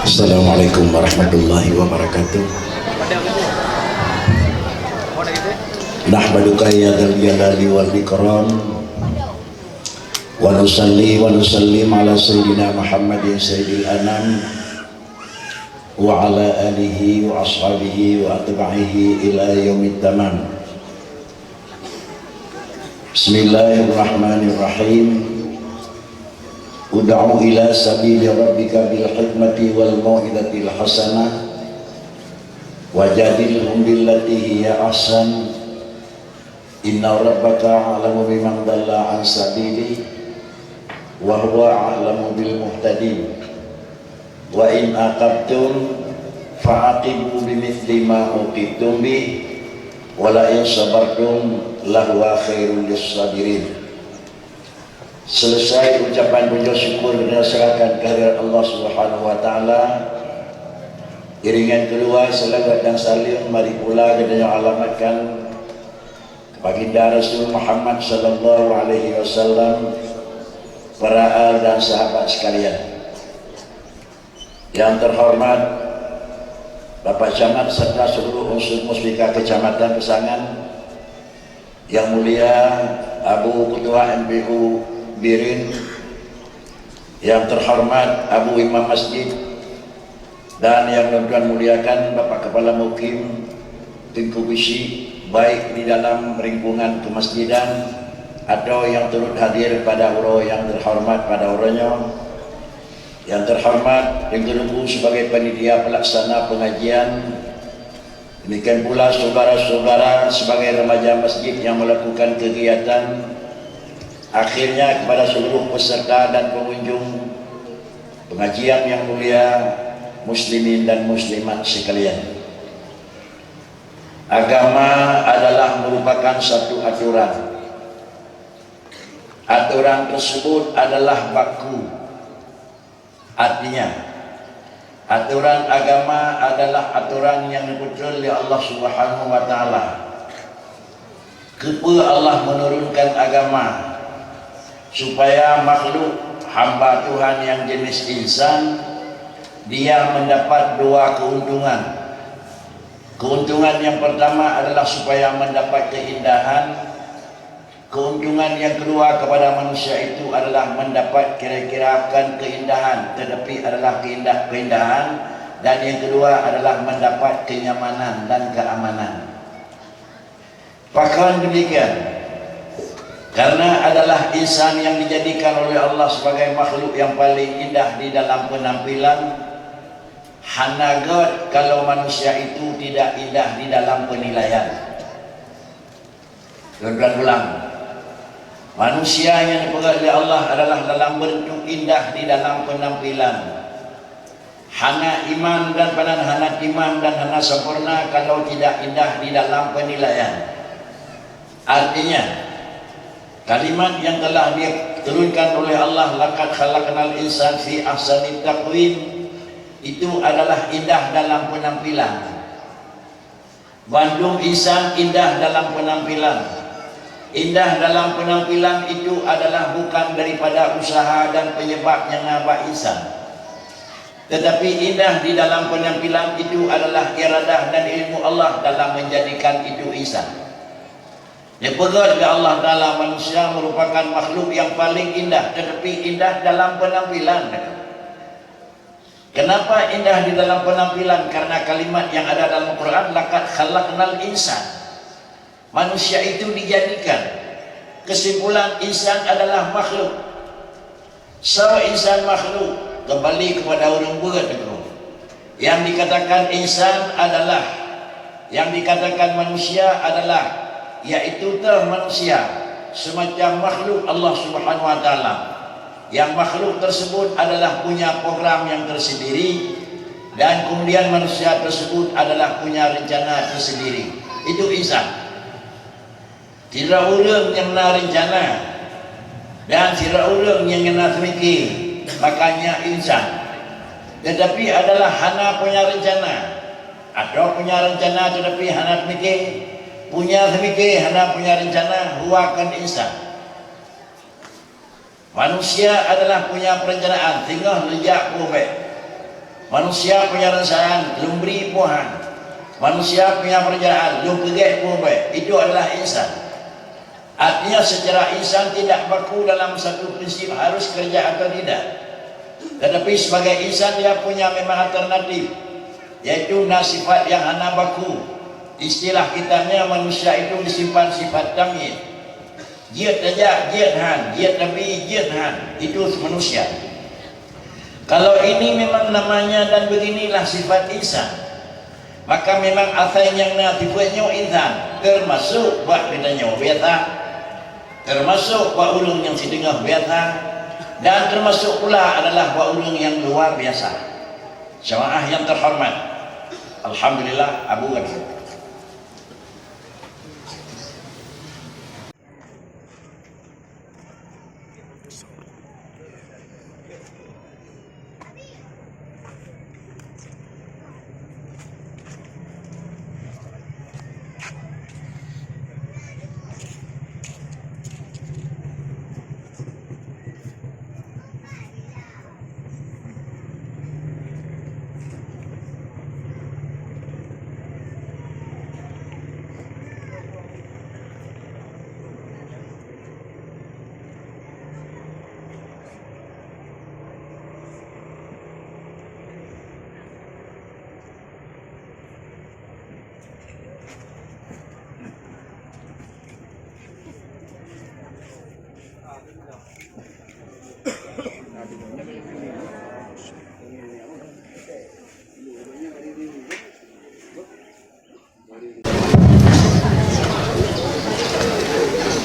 Assalamualaikum warahmatullahi wabarakatuh. Nahmaduka ya dzal jalali wal ikram wa nusalli wa nusallim ala sayyidina Muhammadin sayyidil anam wa ala alihi wa ashabihi wa atba'ihi ila yaumit tamam. Bismillahirrahmanirrahim. Ud'u ila sabili rabbika bil hikmati wal mau'izatil hasanah wajadilhum billati hiya ahsan inna rabbaka a'lamu biman dhalla an sabili wa huwa a'lamu bil muhtadin wa in aqabtum fa'aqibu bimithli ma uqibtum bi wa la in sabartum lahuwa khairul lis-sabirin. Selesai ucapan puja syukur dan serahkan kehadirat Allah Subhanahu wa taala. Iringan kedua selawat dan salim mari pula kita alamatkan baginda Rasul Muhammad sallallahu alaihi wasallam, para al dan sahabat sekalian. Yang terhormat Bapak Camat serta seluruh unsur Musbika Kecamatan Pesangan, yang mulia Abu Ketua MPU Birin, yang terhormat Abu Imam Masjid, dan yang Tuan muliakan Bapak Kepala Mukim Tengku Bisi, baik di dalam lingkungan kemasjidan atau yang turut hadir pada uro yang terhormat pada uronya. Yang terhormat Tengku Lugu sebagai panitia pelaksana pengajian, demikian pula saudara-saudara sebagai remaja masjid yang melakukan kegiatan. Akhirnya kepada seluruh peserta dan pengunjung pengajian yang mulia, muslimin dan muslimat sekalian. Agama adalah merupakan satu aturan. Aturan tersebut adalah baku. Artinya, aturan agama adalah aturan yang diputul oleh Allah Subhanahu wa taala. Kenapa Allah menurunkan agama? Supaya makhluk hamba Tuhan yang jenis insan dia mendapat dua keuntungan. Keuntungan yang pertama adalah supaya mendapat keindahan. Keuntungan yang kedua kepada manusia itu adalah mendapat kira-kira akan keindahan, tetapi adalah keindahan, dan yang kedua adalah mendapat kenyamanan dan keamanan. Bahkan demikian, karena adalah insan yang dijadikan oleh Allah sebagai makhluk yang paling indah di dalam penampilan. Hanagat kalau manusia itu tidak indah di dalam penilaian. Dan ulang, manusia yang dipegang oleh Allah adalah dalam bentuk indah di dalam penampilan. Hana iman dan panan hana iman dan hana sempurna kalau tidak indah di dalam penilaian. Artinya, kalimat yang telah diturunkan oleh Allah, laqad khalaqnal insana fi ahsani taqwim, itu adalah indah dalam penampilan. Bandung insan indah dalam penampilan. Indah dalam penampilan itu adalah bukan daripada usaha dan penyebab yang ngabak insan, tetapi indah di dalam penampilan itu adalah iradah dan ilmu Allah dalam menjadikan itu insan. Yang pegang oleh Allah Ta'ala, manusia merupakan makhluk yang paling indah, tetapi indah dalam penampilan. Kenapa indah di dalam penampilan? Karena kalimat yang ada dalam Quran, laqad khalaqnal insan. Manusia itu dijadikan. Kesimpulan, insan adalah makhluk. Insan makhluk. Kembali kepada orang berat. Yang dikatakan insan adalah, yang dikatakan manusia adalah, yaitu manusia semacam makhluk Allah Subhanahu wa taala. Yang makhluk tersebut adalah punya program yang tersendiri, dan kemudian manusia tersebut adalah punya rencana tersendiri. Itu insan. Tidak orang yang nak rencana dan tidak orang yang nak mikir, makanya insan. Tetapi adalah hana punya rencana, atau punya rencana tetapi hana mikir. Punya mikir, hana punya rencana, huwakan insan. Manusia adalah punya perencanaan, tinggal lejak kubek. Manusia punya rencana, belum beri puan. Manusia punya perjalanan, belum kegeh pun baik. Itu adalah insan. Artinya secara insan tidak baku dalam satu prinsip harus kerja atau tidak. Tetapi sebagai insan dia punya memang alternatif, yaitu sifat yang hana baku. Istilah kitanya manusia itu disimpan sifat tamyiz. Jiat saja, jiat han, jiat nabi, jiat han. Itu manusia. Kalau ini memang namanya dan beginilah sifat insan, maka memang asal yang natifnya insan, termasuk buat bedanya biasa, termasuk buat ulung yang sedengah biasa, dan termasuk pula adalah buat ulung yang luar biasa. Jamaah yang terhormat, alhamdulillah Abu Ghani.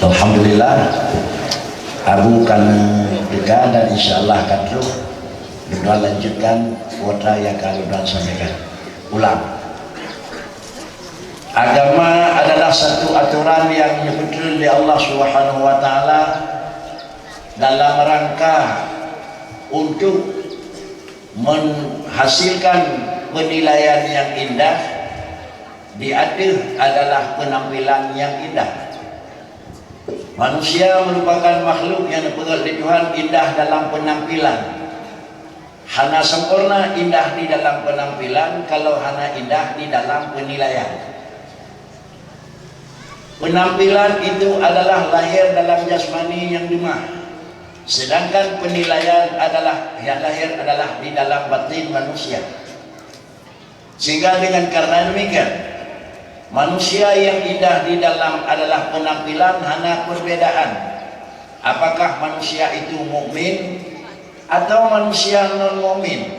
Alhamdulillah, Abu kan dekat dan insyaAllah akan terus kita lanjutkan kuota yang kali dan sampaikan. Ulang. Agama adalah satu aturan yang dibetul oleh Allah Subhanahu wa taala dalam rangka untuk menghasilkan penilaian yang indah. Di akhir adalah penampilan yang indah. Manusia merupakan makhluk yang dipegang oleh Tuhan indah dalam penampilan. Hana sempurna indah di dalam penampilan, kalau hana indah di dalam penilaian. Penampilan itu adalah lahir dalam jasmani yang dimah, sedangkan penilaian adalah yang lahir adalah di dalam batin manusia. Sehingga dengan karena demikian, manusia yang indah di dalam adalah penampilan, hanya perbedaan. Apakah manusia itu mukmin atau manusia non mukmin?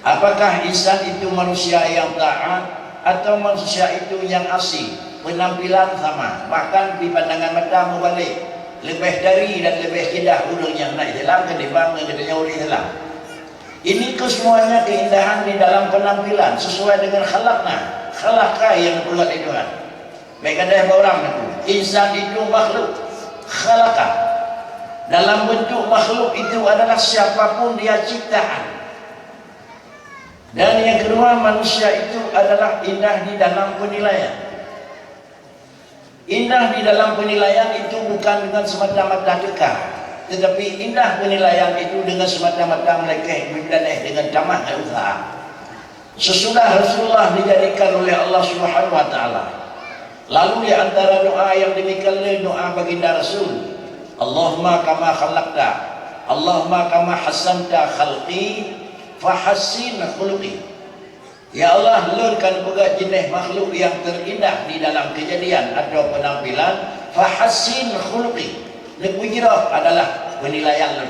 Apakah insan itu manusia yang taat atau manusia itu yang asing? Penampilan sama, bahkan di pandangan mata berbalik. Lebih dari dan lebih indah ulung yang naik dalam ketimbang yang uli dalam. Ini kesemuanya keindahan di dalam penampilan sesuai dengan khalaqna. Khalaqah yang buat itu kan. Baik ada orang itu. Insan itu makhluk khalaqah. Dalam bentuk makhluk itu adalah siapapun dia ciptaan. Dan yang kedua, manusia itu adalah indah di dalam penilaian. Indah di dalam penilaian itu bukan dengan semata-mata dekah, tetapi indah penilaian itu dengan semata-mata melekeh dengan tamah dan usaha. Sesudah Rasulullah dijadikan oleh Allah Subhanahu wa taala, lalu di antara doa yang demikian doa baginda Rasul, Allahumma kama khalaqta, Allahumma kama hasanta khalqi fahassin khuluqi. Ya Allah, lurkan pegak jenis makhluk yang terindah di dalam kejadian atau penampilan, fahassin khuluqi. Nepujirah adalah penilaian lur.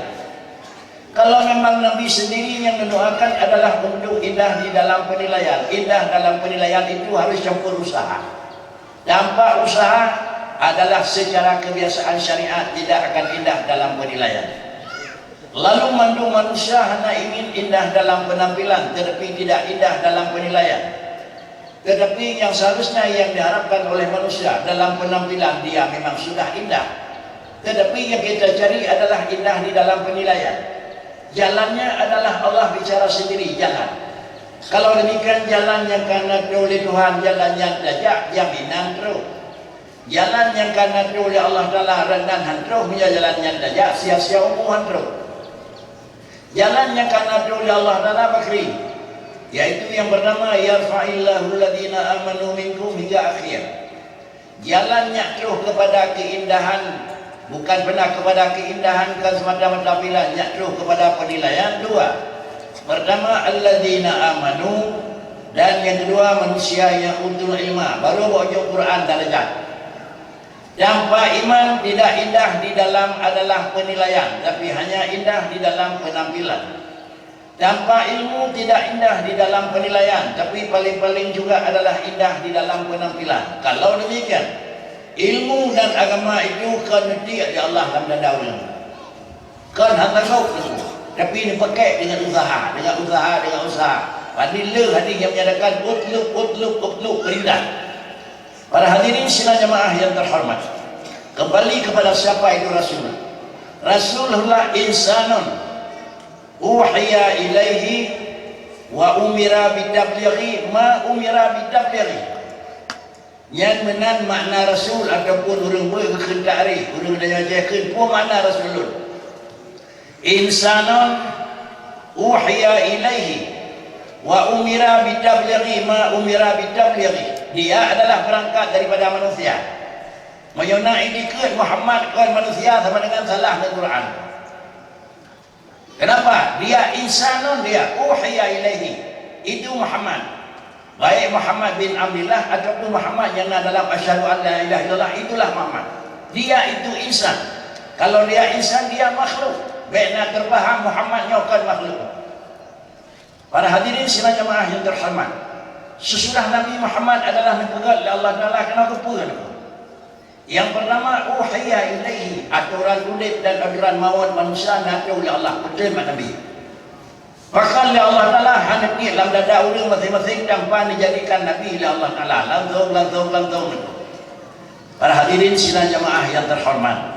Kalau memang Nabi sendiri yang mendoakan adalah untuk indah di dalam penilaian. Indah dalam penilaian itu harus campur usaha. Dampak usaha adalah secara kebiasaan syariat tidak akan indah dalam penilaian. Lalu mandung manusia hanya ingin indah dalam penampilan tetapi tidak indah dalam penilaian. Tetapi yang seharusnya yang diharapkan oleh manusia dalam penampilan dia memang sudah indah, tetapi yang kita cari adalah indah di dalam penilaian. Jalannya adalah Allah bicara sendiri, jalan. Kalau demikian jalan yang karena oleh Tuhan, jalan yang tajak, jaminan terus. Jalan yang karena oleh Allah Ta'ala rendah terus, punya jalan yang tajak, sia-sia umuman terus. Jalan yang karena oleh Allah Ta'ala bakri, Yaitu yang pertama, yarfa'illahu alladhina amanu minkum hingga akhir. Jalannya terus kepada keindahan, bukan pernah kepada keindahan kan semata-mata pilihan, terus kepada penilaian. Dua, pertama alladzina amanu, dan yang kedua manusia yang utul ilma. Baru baca Quran darajat. Tanpa iman tidak indah di dalam adalah penilaian, tapi hanya indah di dalam penampilan. Tanpa ilmu tidak indah di dalam penilaian, tapi paling-paling juga adalah indah di dalam penampilan. Kalau demikian, ilmu dan agama itu kan nanti di Allah dalam dada orang. Kan hanya kau, tapi ini pakai dengan usaha. Padahal hadis yang menyatakan utlub beridah. Para hadirin sidang jemaah yang terhormat, kembali kepada siapa itu Rasul. Rasulullah insanun uhiya ilaihi wa umira bitablighi ma umira bitablighi. Yang menan makna Rasul ataupun orang boleh berkentari, orang dah jajakan pun makna Rasulullah. Insanun uhiya ilaihi wa umira bitablighi ma umira bitablighi. Dia adalah berangkat daripada manusia. Menyonai dikut Muhammad kan manusia sama dengan salah dalam Quran. Kenapa? Dia insanun, dia uhiya ilaihi. Itu Muhammad. Baik Muhammad bin Abdullah ataupun Muhammad yang dalam asyhadu an la ilaha illallah, itulah Muhammad. Dia itu insan. Kalau dia insan, dia makhluk. Baiklah terfaham Muhammad nyokan makhluk. Para hadirin sidang jemaah yang terhormat, sesudah Nabi Muhammad adalah dipegat oleh Allah Taala, kenapa pun? Yang pertama, uhiya ilaihi, aturan urip dan aturan maut manusia nabi oleh Allah, betul Nabi. Bahkan oleh Allah Taala hanya di dalam dada orang masing-masing tanpa dijadikan nabi oleh Allah Taala. Langsung. Para hadirin sidang jemaah yang terhormat,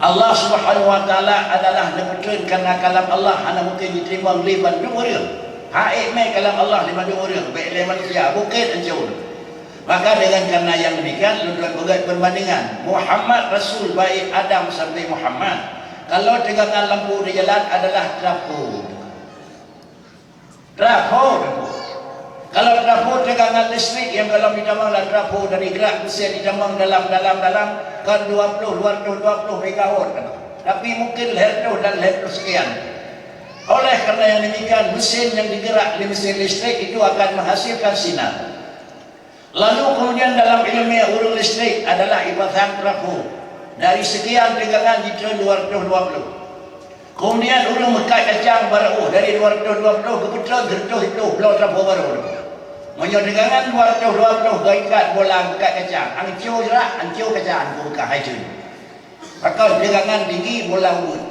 Allah Subhanahu wa taala adalah betul karena kalam Allah hanya mungkin diterima oleh bandung orang. Haik mai kalam Allah di bandung orang, baik oleh manusia, bukan anjur. Maka dengan karena yang demikian, tuan-tuan begat perbandingan Muhammad Rasul baik Adam sampai Muhammad. Kalau tegangan lampu di jalan adalah trafo. Kalau trafo tegangan listrik yang kalau ditambahlah trafo dari gerak mesin ditambah dalam kan 220 megawatt. Tapi mungkin leher sekian. Oleh kerana yang demikian, mesin yang digerak di mesin listrik itu akan menghasilkan sinar. Lalu kemudian dalam ilmiah urut listrik adalah ibatan trafo. Dari sekian tegangan di 220. Kemudian urut mekat kacang baru dari 220 ke betul itu belau trafo baru. Menyodegangan 220 gaikat bola mekat kacang. Angcio jerak, angcio kacang buka hajun. Maka tegangan tinggi bola urut.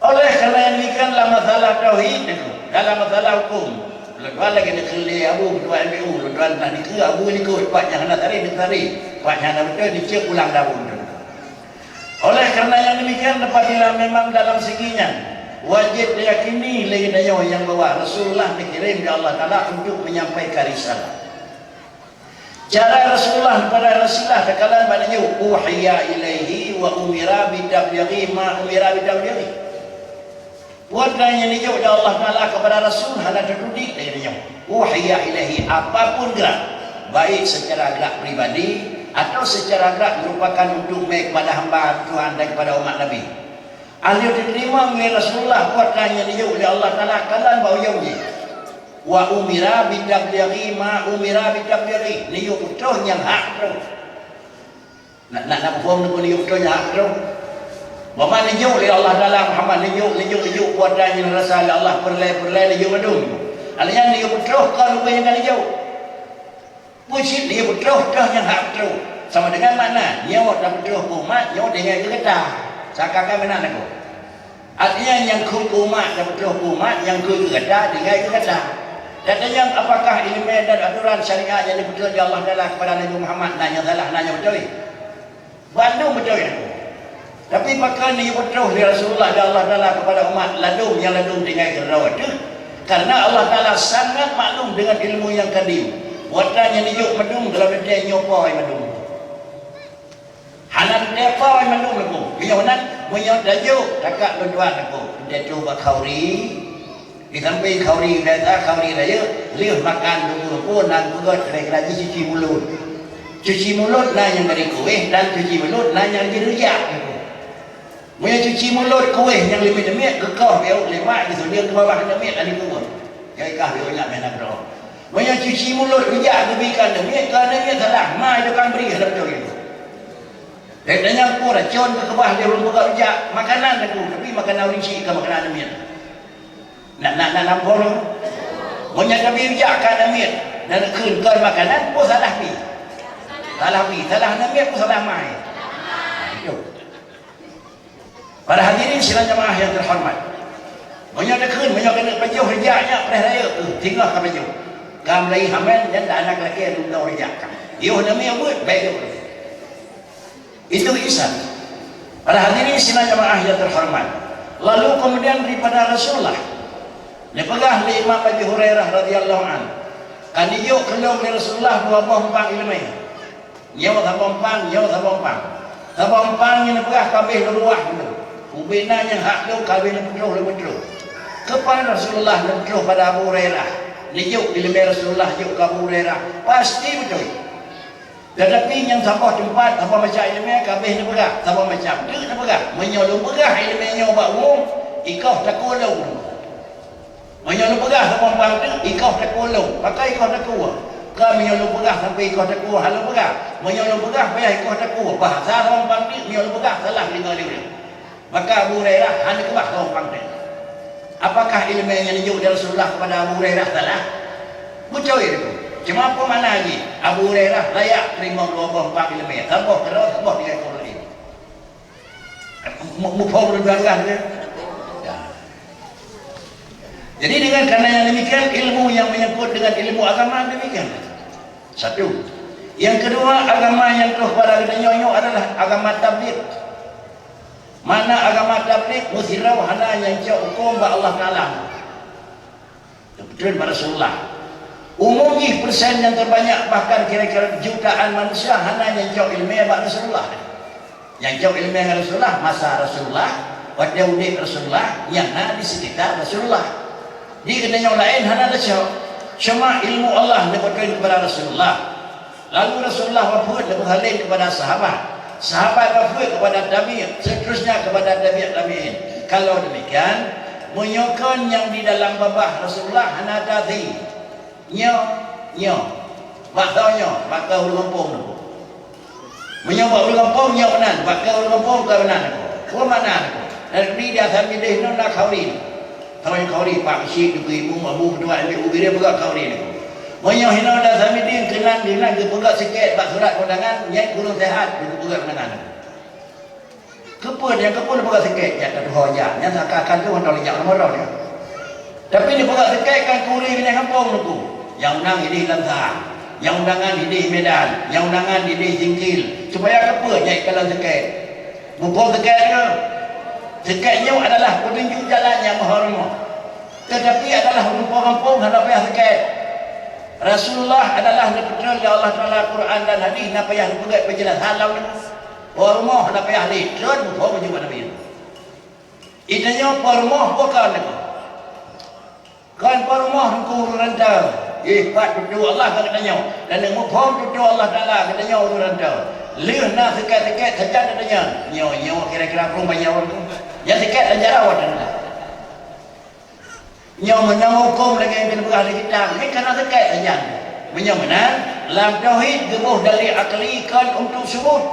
Oleh kerana yang demikian dalam masalah tauhid itu, dalam masalah hukum, tuan lagi nak kelih abu tuan MBU, tuan nak dikira abu ni kot paknya hendak tarik, paknya hendak betul dicek ulang dahulu. Oleh kerana yang demikian, apabila memang dalam seginya wajib diyakini lagi yang bahwa Rasulullah dikirim oleh Allah Taala untuk menyampaikan risalah. Cara Rasulullah kepada Rasulullah kekalan maknanya uhiya ilaihi wa umira bitablighi ma umira bitablighi. Wadanya nijuk dari Allah Taala kepada Rasul hanya terdudik dari nijuk. Uhiya ilaihi, apapun gerak, baik secara gerak pribadi atau secara gerak merupakan untuk baik kepada hamba Tuhan dan kepada umat Nabi. Alih diterima oleh Rasulullah, wadanya nijuk dari Allah Taala kalan bau yauji. Wa umira bitablighi ma umira bitablighi, nijuk betul yang hak tu. Nak faham nijuk betul yang hak tu. Bapak nijuk oleh Allah Taala Muhammad nijuk kuatannya rasa Allah perlai nijuk madung. Alian nijuk betul kau lupa yang nijuk. Puji nijuk betul yang hak betul. Sama dengan mana? Nyawa tak betul umat, nyawa dengan getah. Sakakan mana aku? Artinya yang umat tak betul umat, yang getah dengan getah. Dan yang apakah ilmu dan aturan syariat yang betul dari Allah Taala kepada Nabi Muhammad nanya salah nanya betul. Bandung betul aku. Tapi maka ni betul dari Rasulullah dan Allah Taala kepada umat ladung dengan kerawat tu. Karena Allah Taala sangat maklum dengan ilmu yang kadim. Watanya nijuk madung dalam dia nyopo ai madung. Hanan depa ai madung lagu. Nyonan menyo dajuk takak tuan aku. Dia cuba khauri. Sampai kauri raya lihat makan dulu pun dan juga kira-kira cuci mulut. Cuci mulut lah yang dari kuih dan cuci mulut lah yang dari rejak. Mereka cuci mulut kuih yang lebih demit kekau biar lewat gitu dia ke bawah demit ada kubur. Yang ikah dia nak main nak. Mereka cuci mulut rejak lebihkan demit kerana dia salah. Mai dia kan beri dalam betul itu. Dan tanya aku racun ke bawah dia belum buka rejak makanan aku tapi makanan rinci ke makanan demit. Nak nampak lu menyatakan rejak kan demit dan keun makanan pun salah pi. Salah namanya pun salah mai. Para hadirin sidang jemaah yang terhormat. Banyak dekun, banyak kena baju rejaknya pada raya tinggal ke baju. Gamlai hamil dan anak lelaki yang belum rejakkan. Yo namanya buat baik tu. Itu ihsan. Para hadirin sidang jemaah yang terhormat. Lalu kemudian daripada Rasulullah dipegah oleh Imam Abi Hurairah radhiyallahu anhu. Kan dia kelong dari Rasulullah 24 ilmu. Nyawa tabompang yang berah kabeh luah dulu. Ubina yang hak lu kabeh betul. Kepada Rasulullah betul pada Abu Hurairah. Nijuk ilmu Rasulullah juk ke Abu Hurairah. Pasti betul. Tetapi yang sampai tempat sampai macam ilmu kabeh ni berah, sampai macam dia nak berah. Menyolong berah ilmu nyoba umum, ikau tak kolong. Menyolong berah sampai bang tu, ikau tak kolong. Pakai ikau tak kuat. Kau menyolong berah sampai ikau tak kuat halau berah. Menyolong berah payah ikau tak kuat. Bahasa orang pangkit menyolong berah salah dengar dia. Maka Abu Hurairah hanya kebah orang pangkit. Apakah ilmu yang dijuk dari Rasulullah kepada Abu Hurairah salah? Betul itu. Cuma apa mana lagi? Abu Hurairah layak terima 24 ilmu. Tambah terus, tambah 3 kali lagi. Mufaham berbelakang ke? Jadi dengan kerana yang demikian ilmu yang menyebut dengan ilmu agama demikian. Satu. Yang kedua agama yang terus pada kedanyonyo adalah agama tabligh. Mana agama tabligh musirau hana yang jauh hukum ba Allah Taala. Betul pada Rasulullah. Umumnya persen yang terbanyak bahkan kira-kira jutaan manusia hana yang jauh ilmu ba Rasulullah. Yang jauh ilmu Rasulullah masa Rasulullah, pada udik Rasulullah yang ada di sekitar Rasulullah. Di kedanya lain hana ada cuma ilmu Allah diberikan kepada Rasulullah. Lalu Rasulullah wafat dan berhalin kepada sahabat. Sahabat wafat kepada tabi'in, seterusnya kepada tabi'in. Kalau demikian, menyokong yang di dalam babah Rasulullah hana tadi. Nyo. Bakau ulung tu. Menyoba ulung kampung nyo benan, bakau ulung kampung ke benan aku. Ke mana aku? Dan di atas midih nak khawri. Kalau kauri pak syik tu ibu abu kedua ambil ubi dia pegang kauri ni. Moyo hina dah sami dia kenan dia nak pegang sikit bak surat undangan yang kurang sehat dia pegang mana. Kepa dia pegang sikit ya tak hoja. Yang akan tu orang lejak nomor dia. Tapi dia pegang sikit kan kuri kena kampung tu. Yang undang ini Lantar, yang undangan ini Medan, yang undangan ini Jingkil. Supaya kepa nyai kalau sikit. Mumpung sikit dia. Sekatnya adalah petunjuk jalan yang mahormah. Tetapi adalah rumpung-rumpung hendak payah sekat. Rasulullah adalah betul ya Allah Taala Quran dan hadis nak payah pegat berjelas halau ni. Hormah hendak payah li. Terus bukan juga Nabi. Itanya hormah bukan ni. Kan hormah hukum rantau. Pat betul Allah katanya. Dan mukhom betul Allah Taala katanya urun rantau. Lihat nak sekat-sekat saja katanya. Nyo kira-kira perlu banyak orang tu. Yang dekat dan jarawat anda. Yang menang hukum lagi yang kena berah di kita. Ini kerana dekat saja. Yang menang, dalam tauhid gemuh dari aklikan untuk sebut.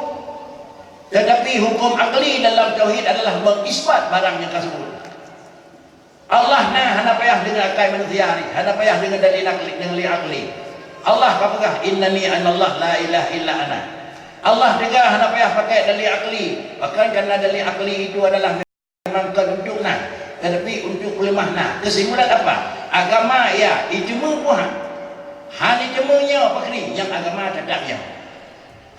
Tetapi hukum akli dalam tauhid adalah mengisbat barang yang kau sebut. Allah nah hana payah dengan akal manusia hari. Hana payah dengan dalil akli, dengan akli. Allah kata innani anallah la ilaha illa ana. Allah dengar hana payah pakai dalil akli. Bahkan kerana dalil akli itu adalah memang untuk nah, tetapi untuk lemah nah. Kesimpulan apa? Agama ya, ijma puan. Hani jemunya apa ni? Yang agama tetapnya.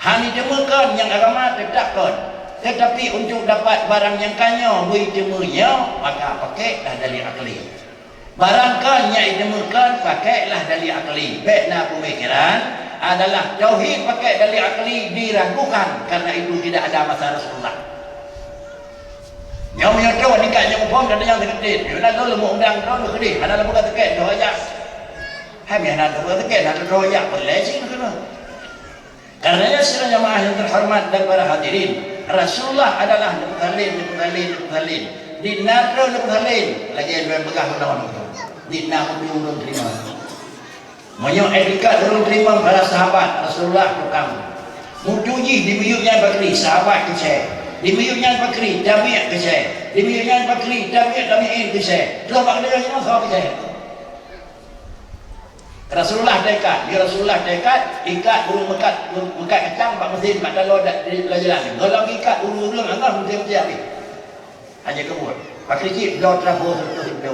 Hani jemukan yang agama tetapkan. Tetapi untuk dapat barang yang kanya, ijmanya maka pakailah dalil akli. Barangkan yang ijmakan pakailah dalil akli. Baiklah pemikiran adalah tauhid pakai dalil akli diragukan karena itu tidak ada masa Rasulullah. Yang menyatakan nikah yang pun dan yang terketin. Yang lalu lemuk undang kau nak kedih. Ada lemuk kata ket dah aja. Hai biar nak kata ket nak dah aja boleh sih nak. Karenanya sidang jamaah yang terhormat dan para hadirin, Rasulullah adalah Nabtalin. Di Nadro Nabtalin lagi yang begah menawan itu. Di Nadro terima. Moyo etika turun terima para sahabat Rasulullah tukang. Mutuji di buyutnya Bakri sahabat kecil. Di buyutnya Bakri Tabi' kecil. Di buyutnya Bakri Tabi'in kecil. Kelompok dia semua sahabat kecil. Rasulullah dekat, ikat burung mekat kacang pak mesin pak dalor di jalan. Kalau ikat urung angah mesti habis. Hanya kebun. Pak kecil lot trafo itu.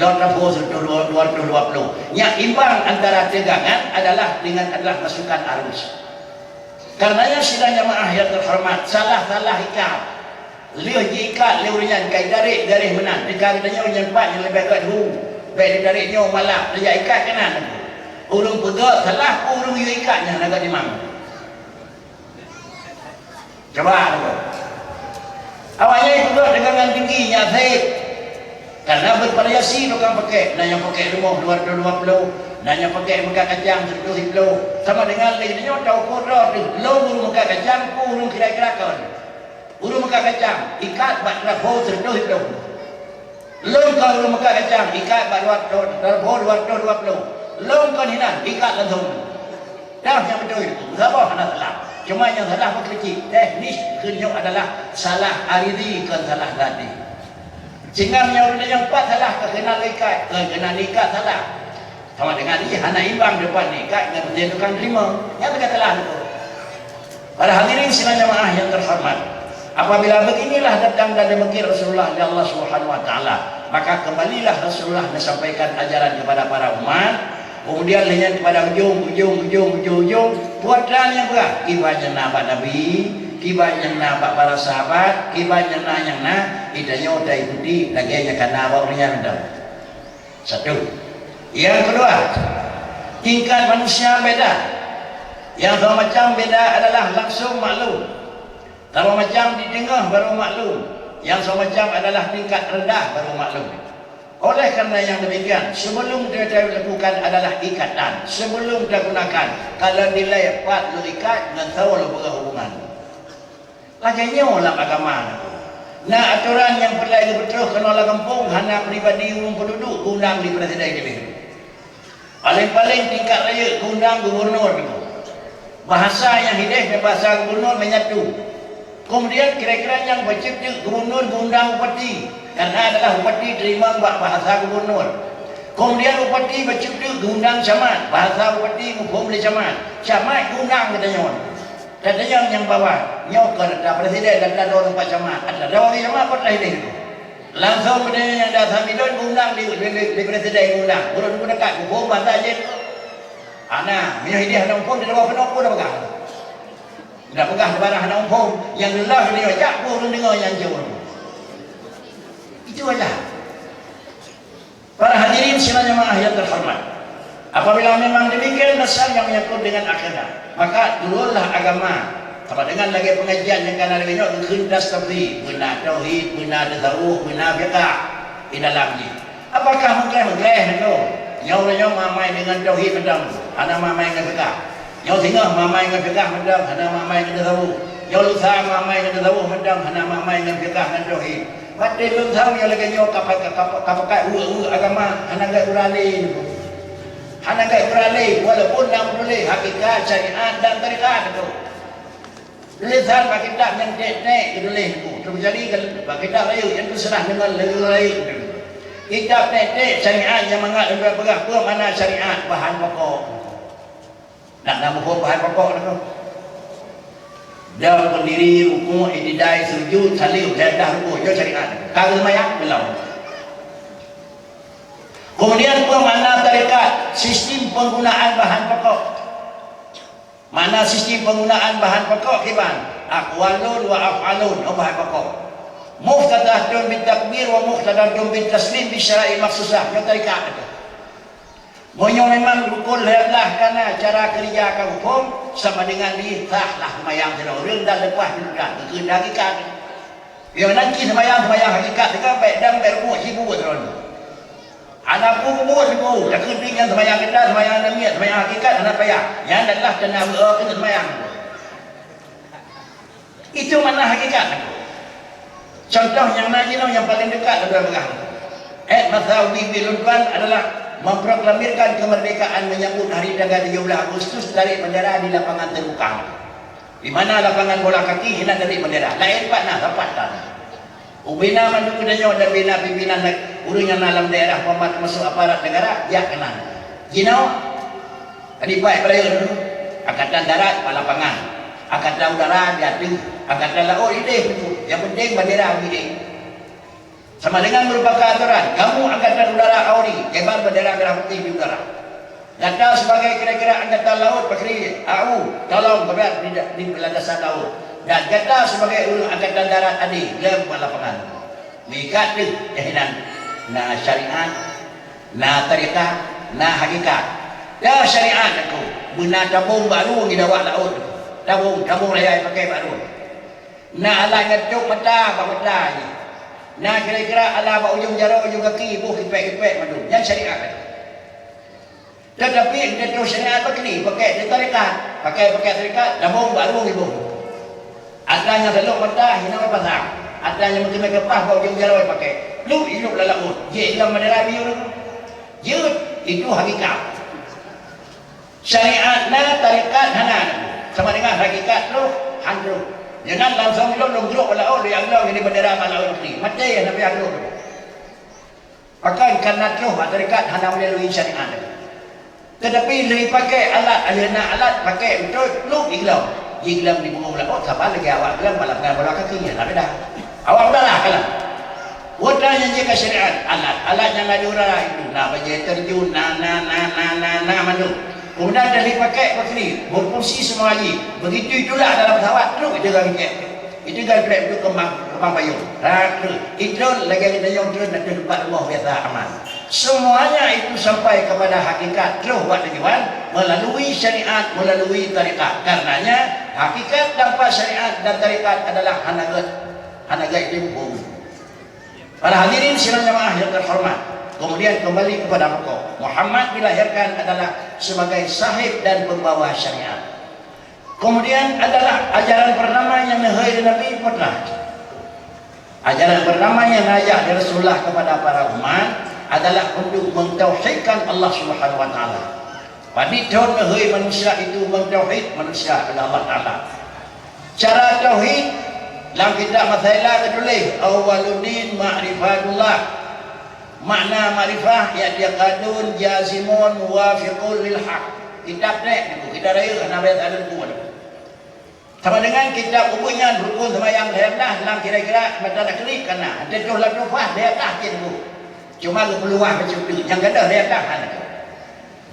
Lot trafo itu 220. Yang imbang antara tegangan adalah masukan arus. Karenanya sidang jamaah yang terhormat, salah ikat. Liu ikat liurian kai dari menang. Dikarenanya yang empat yang lebih kat hu. Baik dari nyo malam dia ikat kanan. Urung pegak salah urung you ikatnya nak di mana. Coba tu. Awalnya itu dengan tingginya zaid. Karena bervariasi tukang pakai. Dan yang pakai rumah 220, dan yang pakai muka kacang 110. Sama dengan lainnya tahu kodok tu. Lo urung muka kacang, urung kira-kira kan. Urung muka kacang ikat 110. Long kau rumah kacang ikat baruat terbor 220. Long kau hinan ikat langsung. Dah yang betul itu. Siapa nak salah? Cuma yang salah berkecil. Teknis kenyok adalah salah aridi kan salah tadi. Sehingga yang empat salah kena ikat salah. Sama dengan ini hana imbang depan ikat dengan dia tukang terima. Yang salah itu. Para hadirin sidang jamaah yang terhormat. Apabila beginilah datang dan demikian Rasulullah dari Allah Subhanahu Wa Taala, maka kembalilah Rasulullah menyampaikan ajaran kepada para umat. Kemudian lenyap kepada ujung. Buatlah yang berat. Kibanya nampak Nabi, kibanya nampak para sahabat, kibanya yang idanya udah ikuti, laginya karena awalnya ada. Satu. Yang kedua, tingkat manusia beda. Yang macam beda adalah langsung maklum. Kalau macam di tengah baru maklum. Yang semacam adalah tingkat rendah baru maklum. Oleh kerana yang demikian, sebelum dia lakukan adalah ikatan. Sebelum dia gunakan, kalau nilai 4 lu ikat, dengan tahu lu berhubungan. Laganya lah agama. Nah aturan yang perlu betul kena lah kampung, hanya pribadi umum penduduk, undang di Presiden ini. Paling-paling tingkat raya, undang gubernur. Bahasa yang hidup dan bahasa gubernur menyatu. Kemudian kira-kira yang bercipta gubernur undang bupati. Karena adalah bupati terima bahasa gubernur. Kemudian bupati bercipta undang camat. Bahasa bupati hukum oleh camat. Camat undang katanya. Katanya yang bawah. Nyokor ada presiden dan ada orang camat. Ada orang camat pun lah ini. Langsung katanya yang dah sambil undang di presiden undang. Urut-urut dekat hukum bahasa je. Anak, minyak hidih ada hukum di bawah penopun dah pegang. Dah pegang barang anak umpung yang lelah dia ajak pun dengar yang jauh. Itu aja. Para hadirin sidang jamaah yang terhormat. Apabila memang demikian dasar yang menyangkut dengan akidah, maka dululah agama. Sama dengan lagi pengajian yang kan ada banyak kehendak seperti benar tauhid, benar tasawuf, benar fiqh di dalamnya. Apakah mengklaim itu? Nyawa mamai dengan tauhid pedang, ada mamai dengan fiqh. Yang tengah mamai dengan fiqh mendam, hana mamai dengan tasawuf. Yang lusa mamai dengan tasawuf mendam, hana mamai dengan fiqh dan tauhid. Pati belum tahu yang lagi nyawa kapakai agama, hana gak uralin. Hana gak uralin, walaupun nak boleh hakikat, syariat dan tarikat itu. Lisan pakai tak yang tek-tek boleh itu. Terjadi pakai tak rayu yang terserah dengan rayu. Kitab tek-tek syariat yang mengat berpegang pun mana syariat bahan pokok. Nak nama bahan pokok tu. Dia berdiri rukuk, ididai, sujud, salih, dah rukuk, dia syariat. Kalau mayak belum. Kemudian pun mana tarikat, sistem penggunaan bahan pokok. Mana sistem penggunaan bahan pokok kiban? Aqwalun wa af'alun, bahan pokok. Muqtadahatun bin takbir wa muqtadahatun bin taslim bi syara'i maksusah, dia tarikat itu. Moyo memang rukun lah karena cara kerja ke hukum sama dengan ditahlah mayang tidak orang dah lepas juga lagi kan. Yang nanti sembahyang hakikat dengan baik dan berbuat hibu terus. Anak pun buat hibu. Tak kena yang sembahyang kita, sembahyang namiat, sembahyang hakikat, anak payah. Yang adalah kena kena sembahyang. Itu mana hakikat. Contoh yang najis yang paling dekat adalah begini. Masawi Biludwan adalah memproklamirkan kemerdekaan menyambut hari tanggal 17 Agustus dari bendera di lapangan terbuka. Di mana lapangan bola kaki hina dari bendera. Lain patna rapatan. Ubina mandu kudanyo dan bina pimpinan urang yang dalam daerah pemat masuk aparat negara ya kenal. Jinau tadi baik berair angkatan darat lapangan. Angkatan udara diadu, angkatan laut ide. Yang penting bendera ini. Sama dengan merupakan aturan, kamu angkatan udara Auri, kebar bendera merah putih di udara. Data sebagai kira-kira angkatan laut, pakri AU, tolong berada di landasan laut. Dan kata sebagai angkatan darat adi, lem lapangan. Mikat tu jahinan, na syariat, na tarikat, na hakikat. Dah syariat aku, guna tabung baru di bawah laut. Tabung raya pakai baru. Na alat ngetuk mata, mata ni. Nah kira-kira ala ba ujung jari ujung kaki buh kipek-kipek madu yang syariat. Tetapi itu syariat begini pakai tarikat, pakai tarikat tabung baru ibu. Adanya teluk mentah hina pasang. Adanya mungkin kepah ba ujung jari pakai. Lu hidup dalam laut. Ye dalam bendera biru. Ye itu hakikat. Syariat na tarikat hana sama dengan hakikat lu handuk. Jangan langsung lu geruk laut yang laut ini bendera laut ni. Mati ya Nabi Aglo. Pakai karena tu tarikat hana melalui syariat. Tetapi lebih pakai alat alena alat pakai untuk lu iglau. Iglau di bunga laut sabar lagi awak bilang malam bola kakinya tak ada. Awak udahlah kalah. Wadahnya jika syariat alat yang ada udara itu nak bagi terjun na mandu. Kemudian dah dipakai begini, berfungsi semua lagi. Begitu itulah dalam pesawat terus itu kan itu kan trap itu kembang payung. Itu lagi kita yang terus nak tempat rumah biasa aman. Semuanya itu sampai kepada hakikat terus buat tujuan melalui syariat, melalui tarikat. Karenanya hakikat tanpa syariat dan tarikat adalah hanagat itu bumi. Para hadirin sidang jamaah yang terhormat. Kemudian kembali kepada pokok. Muhammad dilahirkan adalah sebagai sahib dan pembawa syariat. Kemudian adalah ajaran pertama yang dihai Nabi Muhammad. Ajaran pertama yang diajak dari Rasulullah kepada para umat adalah untuk mentauhidkan Allah Subhanahu Wa Taala. Pada tahun dihai manusia itu mentauhid manusia kepada Allah Taala. Cara tauhid dalam kitab Masalah tertulis awwaluddin ma'rifatullah. Makna makrifah ya dia kadun jazimun muwafiqul lil haq. Kitab ni kita raya nak bayar ada buku ni. Sama dengan kitab umumnya rukun sembahyang dah dalam kira-kira macam nak klik kana. Ada tu lagu fah dia dah tu. Cuma peluang macam tu. Yang kada dia dah kan.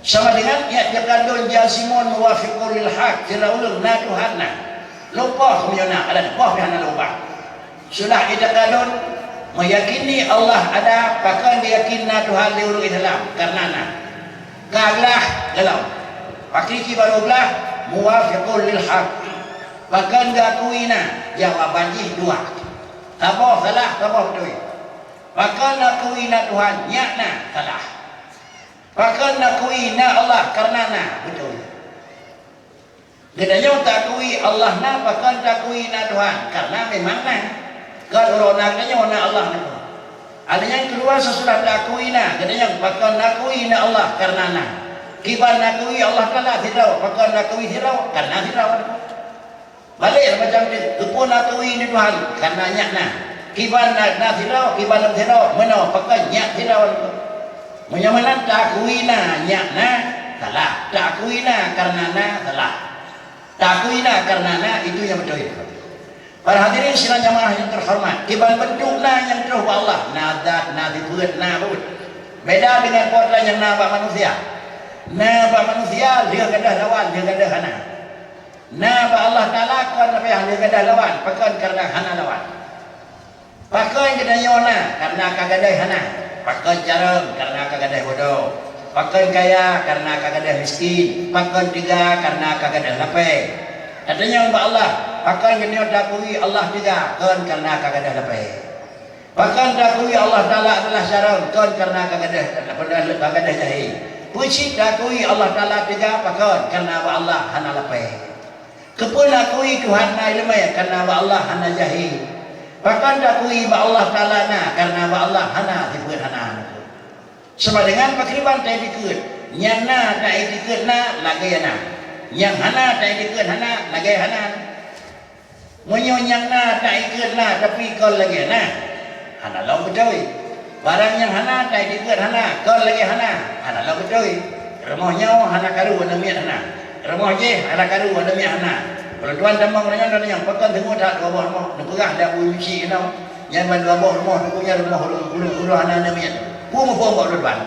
Sama dengan ya dia kadun jazimun muwafiqul lil haq. Kira ulun na Tuhan na. Lupa semuanya ada lupa dia lupa. Sudah kita kadun meyakini Allah ada, bahkan meyakinna Tuhan liuruk Islam karena kalah dalam hakiki barulah muwafiqul lil haq, bahkan gakuina jawabannya dua apa salah apa betul, bahkan gakuina Tuhan nyakna salah, bahkan gakuina Allah karena betul. Gedanya takui Allah na, bahkan takuina Tuhan karena memang kalau orang naknya orang Allah ni. Ada yang keluar sesudah nakuina, ada yang bakal nakuina Allah karena nak. Kibar nakui Allah kala tidak, bakal nakui tidak karena tidak. Balik macam ni, upun nakui ni Tuhan karena nyakna. Kibar nak tidak, kibar nak tidak, mana bakal nyak tidak. Menyamalan takuina nyakna salah, takuina karena nak salah. Takuina karena nak itu yang betul. Para hadirin sidang jamaah yang terhormat, iban bentukna yang terus Allah, nadat, nadibut, nabut. Beda dengan portlan yang nabak manusia. Nabak manusia dia gadah lawan, dia gadah hana. Nabak Allah Taala kan apa yang dia gadah lawan, pakai karena hana lawan. Pakai gadah yona karena kagadah hana. Pakai jarum karena kagadah bodoh. Pakai kaya karena kagadah miskin. Pakai tiga karena kagadah lapar. Katanya Allah, Pakan kena dakui Allah juga kan karena kagadah dapat. Pakan dakui Allah Taala adalah syarang kan karena kagadah jahil. Puji dakui Allah Taala juga pakan karena Allah hana lapai. Kepun dakui Tuhan na ilmu karena Allah hana jahil. Pakan dakui Allah Taala na karena Allah hana dibut hana. Sama dengan pakriban tak dikut. Yang na tak dikut na lagi na. Yang hana tak dikut hana lagi hana. Munyo yang na tak ikut na tapi kau lagi na. Hana lau betul. Barang yang hana tak dikut hana kau lagi hana. Hana lau betul. Remahnya hana karu wana miat hana. Remah je hana karu wana miat hana. Kalau tuan tambang orang yang pakai tengok tak dua buah rumah. Nak perah dah bui biji kena. Yang ban dua buah rumah nak punya rumah ulu hana miat. Pun buat depan.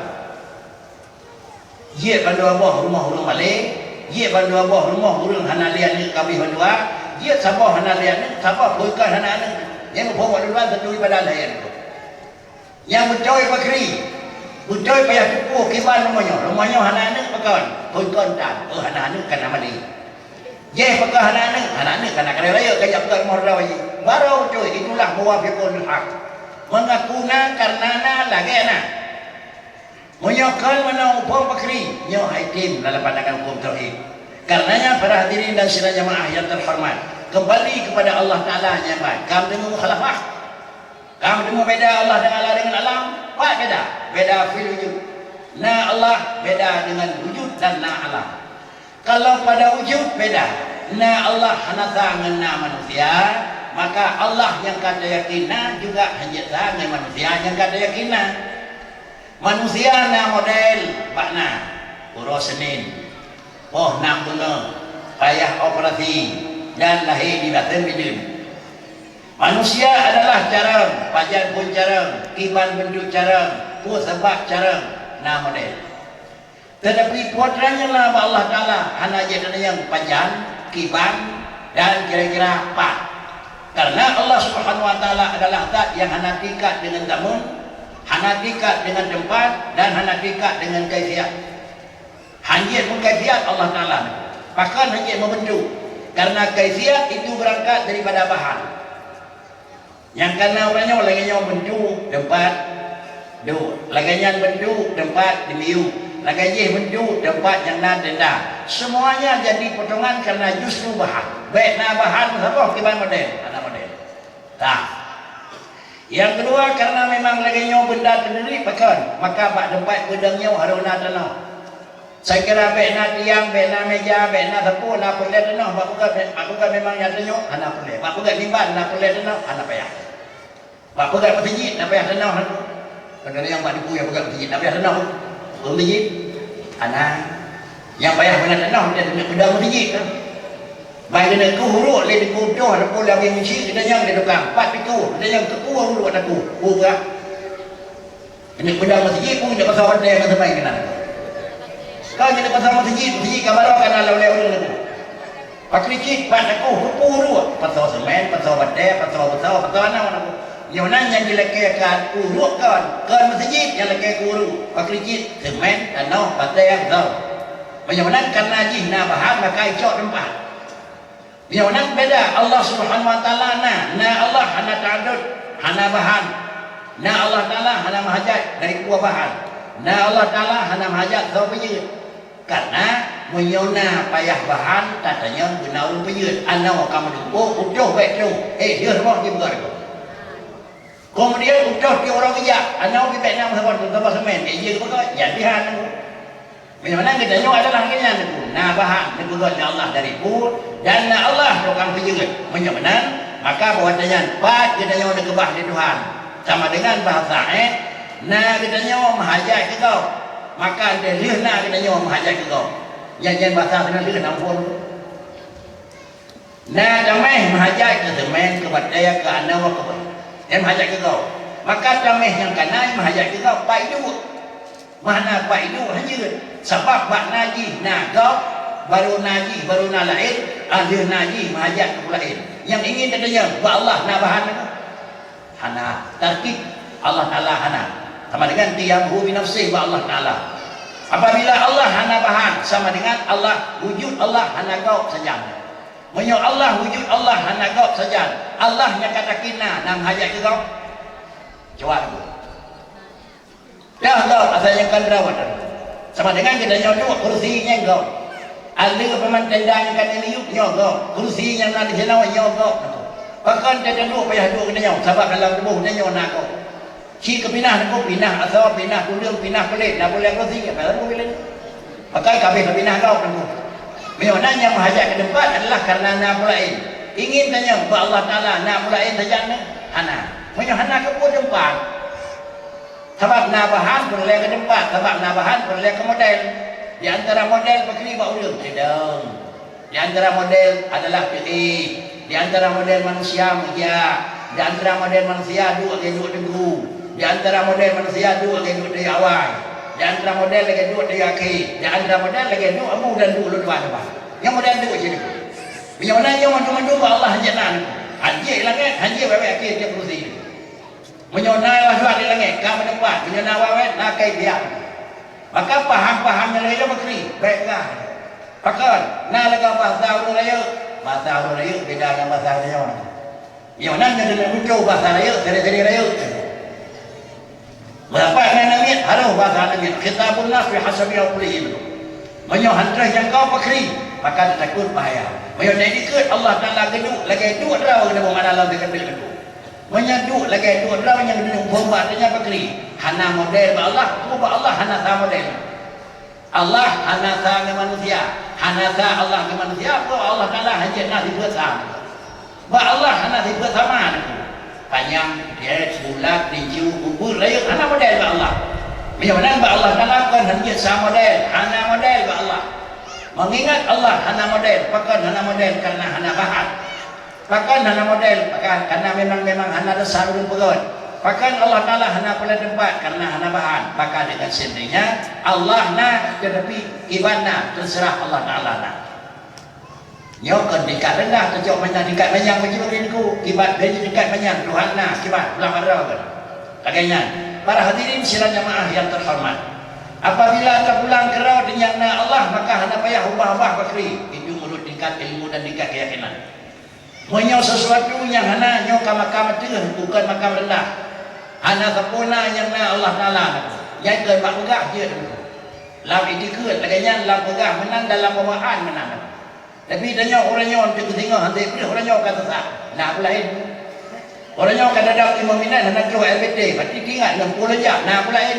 Ye ban dua buah rumah urang Malay, ye ban dua buah rumah urang hana lian ni kami bandua, ye sabah hana lian ni, sabah bukan hana ni. Yang buat depan tentu pada lain. Yang bercoy bakri, bercoy payah tipu kiban rumahnya hana ni pakan, bukan tak, hana ni kan Malay. Ye pakai hana ni kan kena raya kaya pakai rumah rawai. Baru coy itulah muwafiqul haq. Mengakuna karena lagi na menyokal mana upah bakri nyo haitim dalam pandangan hukum tauhid. Karenanya para hadirin dan sidang jamaah yang terhormat, kembali kepada Allah Taala nya baik. Kamu dengan mukhalafah, kamu dengan beda Allah dengan alam, apa beda? Beda fil wujud. Na Allah beda dengan wujud dan na alam. Kalau pada wujud beda, na Allah hana dengan na manusia. Maka Allah yang kata yakinah juga hanya dengan manusia yang kata yakinah. Manusia na model bakna urus Senin, nak bunga, payah operasi dan lahir di batin bidun. Manusia adalah carang, pajan pun carang, kiban bentuk carang, pun sebab carang na model. Tetapi putranya lah Allah Taala hanya jadi yang pajan, kiban dan kira-kira pak. Karena Allah Subhanahu Wa Taala adalah zat yang hana tingkat dengan zaman, hana tingkat dengan tempat dan hana tingkat dengan kaifiat. Hanya pun kaifiat Allah Taala. Bahkan hanya membentuk. Karena kaifiat itu berangkat daripada bahan. Yang karena orangnya lagi bentuk tempat do, lagi bentuk tempat dimiu, lagi bentuk tempat yang nak denda. Semuanya jadi potongan karena justru bahan. Baik na bahan apa kiban model, ada model. Tak. Yang kedua karena memang lagi benda sendiri pakan, maka bak tempat bedangnya haruna tanah. Saya kira baik na tiang, baik na meja, baik na sapu, na perlu tanah. Aku kan memang yang tanyo, ana perlu. Aku kan mimban, na perlu tanah, ana payah. Aku kan masjid, na payah tanah. Kadang yang bak dipu yang pegang masjid, na payah tanah. Masjid, ana yang payah benar tanah dia tunjuk bedang masjid. Baik kena ku huruf le ku doh ada pula yang mesti kita yang dia tukang 4 pitu ada yang keku huruf ada ku berah ini pedang masjid pun dia pasal benda yang sampai kena kan kita pasal masjid kabar kan lalu lalu pakri cik pak aku keku huruf pasal semen pasal benda pasal mana yang mana yang dilekekan huruf kan masjid yang lekek huruf pakri cik semen tanah benda yang tahu macam mana karena jih na bahan maka icok tempat. Yang nak beda Allah Subhanahu Wa Taala na Allah hana ta'addud, hana bahan. Na Allah Taala hana mahajat dari dua bahan. Na Allah Taala hana mahajat dua penyet. Karena menyona payah bahan katanya guna penyet. Ana kamu dupo utuh baik tu. Dia semua dia buat. Kemudian utuh dia orang kerja. Ana pergi Vietnam sama semen. Dia buat jadi han. Bagaimana kita tengok adalah akhirnya na bahan dibuat Allah dari pun dan na Allah tukang penjerit menyamanan maka bahwasanya pat kita tengok kebah di Tuhan sama dengan bahasa na kita tengok mahajat ke kau maka dia na kita tengok mahajat ke kau yang bahasa dengan dia nampun na damai mahajat ke semen ke badaya ke anawa ke yang mahajat ke kau maka damai yang kanai mahajat ke kau pai dua mana pai dua hanya sebab bak naji nagau baru naji baru nak lahir ahli naji mahajat ke lain yang ingin katanya buat Allah nak bahan hana tertib Allah Taala hana sama dengan tiyahu bi nafsi buat Allah Taala apabila Allah hana bahan sama dengan Allah wujud Allah hana kau saja Menyo Allah wujud Allah hana gop saja. Allah yang kata kina nam hajat ke gop. Jawab dulu. Dah gop asal yang kan rawat. Sama dengan kita nyodok kursinya gop. Ada peman tendang kan ini yuk nyogok. Kursi yang nak dijenawa nyogok. Bahkan dia duduk payah duduk kena nyok. Sebab kalau tubuh dia nyok nak kau. Si kepinah nak pinah atau pinah kuliah pinah pelik. Nak boleh kursi ke? Pasal boleh. Pakai kabeh kepinah kau nak. Memang yang menghajat ke tempat adalah kerana nak mulain. Ingin tanya kepada Allah Ta'ala nak mulain saja ni. Hana. Memang hana ke pun tempat. Sebab nak bahan boleh ke tempat. Sebab nak bahan boleh ke model. Di antara model pekiri buat ulang. Tidak. Di antara model adalah fikir. Di antara model manusia mulia. Di antara model manusia duduk teguh. Di antara model manusia duduk dari awal. Di antara model lagi duduk dari akhir. Di antara model lagi duduk amu dan duduk depan. Yang model duduk je ni. Yang mana yang mandu-mandu Allah hajat nak. Hajat langit, hajat bawah akhir dia kursi. Menyonai wajah di langit, kamu depan. Menyonai wawet, nak kai biar. Maka paham-paham yang lain berkeri. Baiklah. Pakai. Nak lega bahasa orang raya. Bahasa orang raya beda dengan bahasa raya. Yang mana yang muncul bahasa raya, seri-seri raya. Berapa yang namanya? Haruh bahasa namanya. Kitabun nas fi hasabi awlihim. Menyo hantrah yang kau berkeri. Maka takut bahaya. Menyo dikit Allah Ta'ala geduk. Lagi duk raw kena buang dalam dekat geduk. Menyaduk lagi duk raw yang geduk pembuatannya berkeri. Hana model ba Allah, ba Allah hana sa model. Allah hana sa ke manusia. Hana sa Allah ke manusia, ba Allah Ta'ala hanya nak dibuat sama. Ba Allah hana dibuat sama. Panjang, dia bulat, rinci, kubur, raya, hana model ba Allah. Macam mana ba Allah Ta'ala kan hanya sa model, hana model ba Allah. Mengingat Allah hana model, pakan hana model karena hana bahan. Pakan hana model, pakan karena memang hana dasar ulun pegon. Bahkan Allah Ta'ala hana pula tempat karena hana bahan. Maka dengan sendirinya Allah nak tetapi ibadah terserah Allah Ta'ala nak. Nyokan dekat rendah terjauh banyak dekat banyak macam ku kibat beri dekat banyak Tuhan nak kibat pulang marah kan. Agaknya para hadirin sidang jamaah yang terhormat. Apabila terpulang kerau dengan Allah maka hana payah ubah-ubah bakri. Itu mulut tingkat ilmu dan tingkat keyakinan. Menyau sesuatu yang hana nyokam makam tengah bukan makam rendah. Hana sempurna yang na Allah Ta'ala. Yang ke mak pegah dia tu. Lam itikut laganya lam pegah menang dalam pemahaan menang. Tapi tanya orangnya untuk tengok nanti orangnya kata tak. Nak pulain. Orangnya kata dak imam minan nak jual LPT. Berarti ingat 60 jam nak pulain.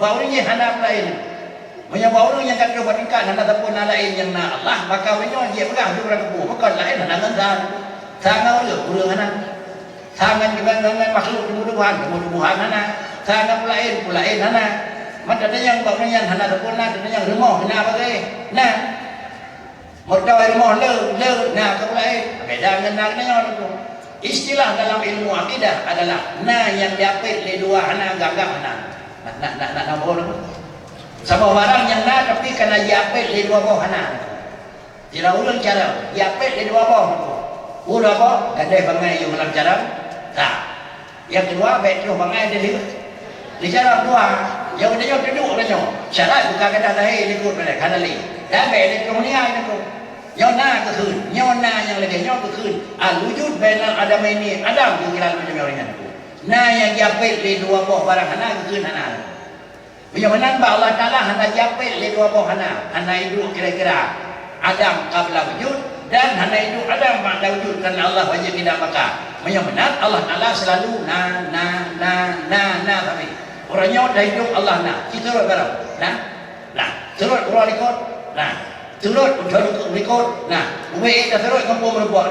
Bahawa orangnya hana pulain. Menyapa orang yang kata bertingkat hana sempurna lain yang na Allah maka orangnya dia pegah dia orang kebu. Bukan lain hana ngan sangat dia kurang hana. Sangat dengan makhluk kemuduhan hana. Sangat pulain hana. Maka ada yang bapaknya hana sempurna, ada yang remah hana bagai. Nah. Modal remah le nah kepulain. Beda dengan nak tu. Istilah dalam ilmu akidah adalah na yang diapit le dua hana gagap hana. Nak boleh. Sama barang yang na tapi kena diapit le dua boh hana. Tidak ulang cara diapit le dua boh. Udah apa? Gadai bangai yang dalam cara tak. Yang kedua, baik tu bangai dia di cara dua. Yang dia duduk orangnya. Syarat bukan kata dah ikut mereka kanali. Dan baik dia ni ai tu. Yang na ke khun, yang na yang lagi yang ke khun. Al-wujud bainal adam ini, adam kira macam orangnya tu. Na yang japit di dua buah barang hana ke khun hana. Macam mana Allah Ta'ala hana japit di dua buah hana. Hana hidup kira-kira Adam qabla wujud dan hana hidup Adam ba'da wujud kerana Allah wajib tidak maka. Yang benar Allah Ta'ala selalu na tapi orangnya dah hidup Allah na. Kita turut barang. Nah. Turut orang ikut. Nah. Turut untuk ikut. Nah. Uwe dah turut kamu berbuat.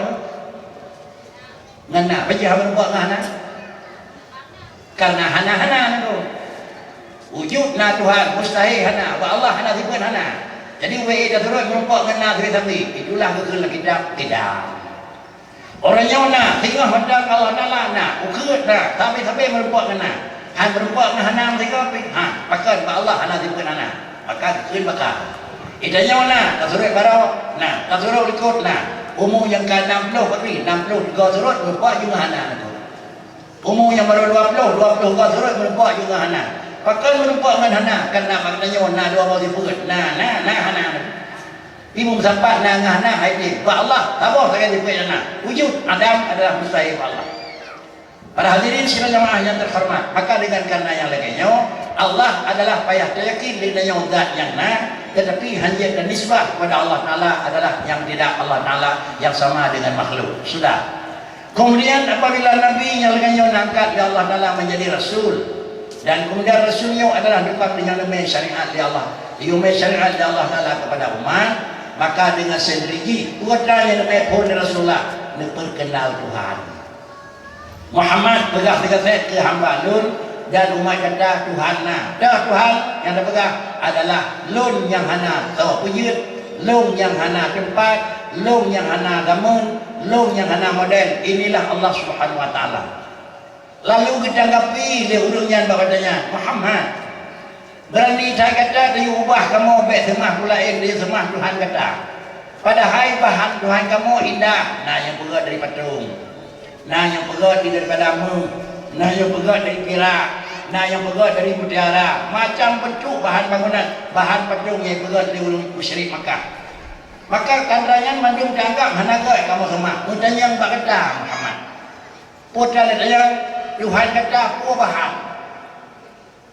Ngana baca berbuat ngana. Karena hana tu. Wujud na Tuhan mustahil hana. Wa Allah hana sifat hana. Jadi uwe dah turut berbuat ngana tapi itulah kekal tidak. Orangnya nak tengah hadang Allah Ta'ala nak ukut nak sampai berbuat kena han berbuat kena hanam tengah pakai Allah hana diberi hana maka dikun maka idanya nak tak suruh barau nak tak suruh ikut nak umur yang ke 60 pergi 60 kau suruh berbuat juga hana umur yang baru 20 kau suruh berbuat juga hana pakai berbuat dengan hana kerana maknanya nak dua mau diberi nah hana Imam sampai nangah hadir. Pak Allah, tabah sekali dipayana. Wujud Adam adalah mustahil Allah. Para hadirin sekalian jemaah yang terhormat, maka dengan karena yang lainnya, Allah adalah payah teryakin dengan zat yang tetapi hanya dan nisbah kepada Allah Ta'ala adalah yang tidak Allah Ta'ala yang sama dengan makhluk. Sudah. Kemudian apabila Nabi yang lainnya angkat ya Allah Ta'ala menjadi Rasul, dan kemudian Rasulnya adalah dekat dengan syariat di Allah, syariat di Allah Ta'ala kepada umat, maka dengan sendiri putranya Nabi pun Rasulullah diperkenal Tuhan. Muhammad pegang saya ke hamba Nun, dan umat kata Tuhan Tuhan yang dia pegang adalah Lun yang hana tahu puyut, Lun yang hana tempat, Lun yang hana gamun, Lun yang hana model. Inilah Allah Subhanahu Wa Taala. Lalu kita anggapi dia urungnya katanya Muhammad berani saya kata dia ubah kamu baik semah pulain dia semah Tuhan kata. Padahal bahan Tuhan kamu indah. Nah yang berat dari patung, nah yang berat daripada mu, nah yang berat dari perak, nah yang berat dari mutiara. Macam bentuk bahan bangunan, bahan patung yang berat dari musyrik Makkah. Maka kandranya mandung dianggap mana gak kamu semua. Mungkin yang berkata Muhammad. Putra yang Tuhan kata bahan.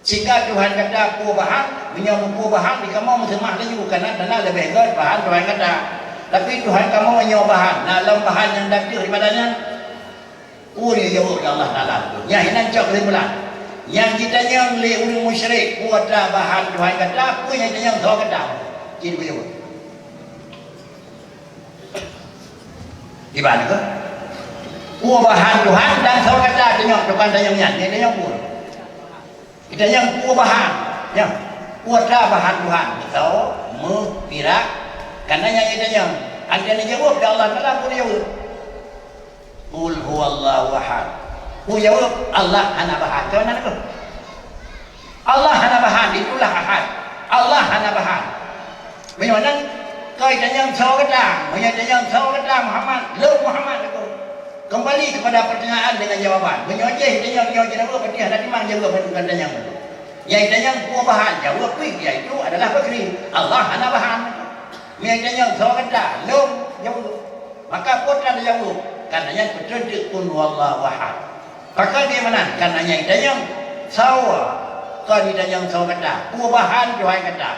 Jika Tuhan kata bahan, menyambung bahan di kamu semua lagi bukan karena lebih baik bahan Tuhan kata. Tapi Tuhan kamu menyambung bahan. Nah dalam bahan yang daktir daripadanya. Dia jawab Allah Ta'ala. Yang ini cak kesimpulan. Yang kita yang oleh ulung musyrik putra bahan Tuhan kata, punya yang tahu kata. Jadi begitu. Di mana ke? Bahan Tuhan dan tahu kata tengok depan tanyangnya, dia tanyang pun. Kita yang bahan, ya. Putra bahan Tuhan. Tahu, pirak. Karena yang kita yang ada yang jawab Allah Ta'ala pun jawab. Qul huwallahu ahad. Ku jawab Allah hana bahan. Kau nak ke? Allah hana bahan, itulah ahad. Allah hana bahan. Bagaimana? Kau yang tahu kata, yang tahu kata Muhammad, lu Muhammad aku. Kembali kepada pertanyaan dengan jawaban. Menyojeh yang jawab berarti ada dimang jawab bukan tanya. Yang tanya bahan jawab iaitu adalah bakri. Allah hana bahan. Yang tanya tahu kata, lu jawab. Maka putra dia jawab. Karenanya petunjuk pun wallahu ahad. Maka dia mana? Karenanya yang sawa. Kau tidak yang sawa kata. Bahan Tuhan kata.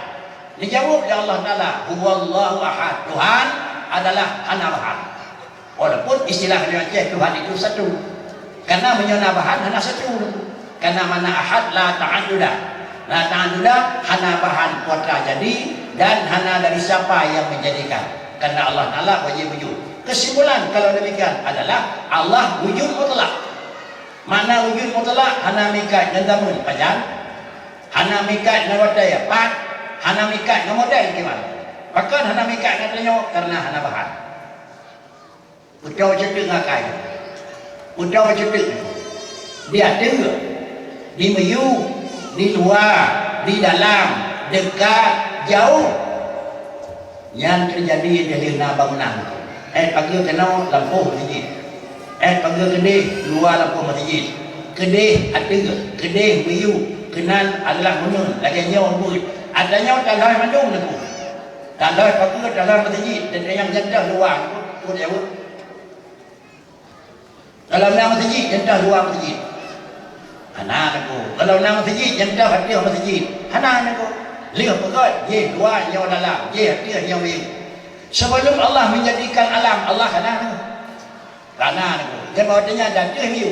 Dijawab oleh Allah Ta'ala. Huwallahu ahad. Tuhan adalah hana bahan. Walaupun istilah Tuhan itu satu. Karena menyana bahan hana satu. Karena mana ahad la ta'adudah. La ta'adudah hana bahan putra jadi dan hana dari siapa yang menjadikan. Karena Allah Ta'ala wujud. Kesimpulan kalau demikian adalah Allah wujud mutlak. Mana wujud mutlak? Hana mikat dan tamun panjang. Hana mikat dan wadaya pat. Hana mikat dan model gimana? Bahkan hana mikat katanya karena hana bahan. Putra cedek ngakai. Putra cedek. Dia ada di meyu, di luar, di dalam, dekat, jauh. Yang terjadi di bangunan. Panggil kena lampu masjid. Panggil kedai luar lampu masjid. Kedai ada, kedai meyu, kenal adalah menun, lagi nyawa buat. Adanya dalam mandung tu. Dalam panggil dalam masjid dan yang jentah luar pun jauh. Dalam nama masjid jentah luar masjid. Anak aku. Kalau nama masjid jentah hadiah masjid. Anak aku. Lihat pegat, ye luar nyawa dalam, ye hadiah nyawa meyu. Sebelum Allah menjadikan alam, Allah kanan aku. Dia bawanya dan dia hiu.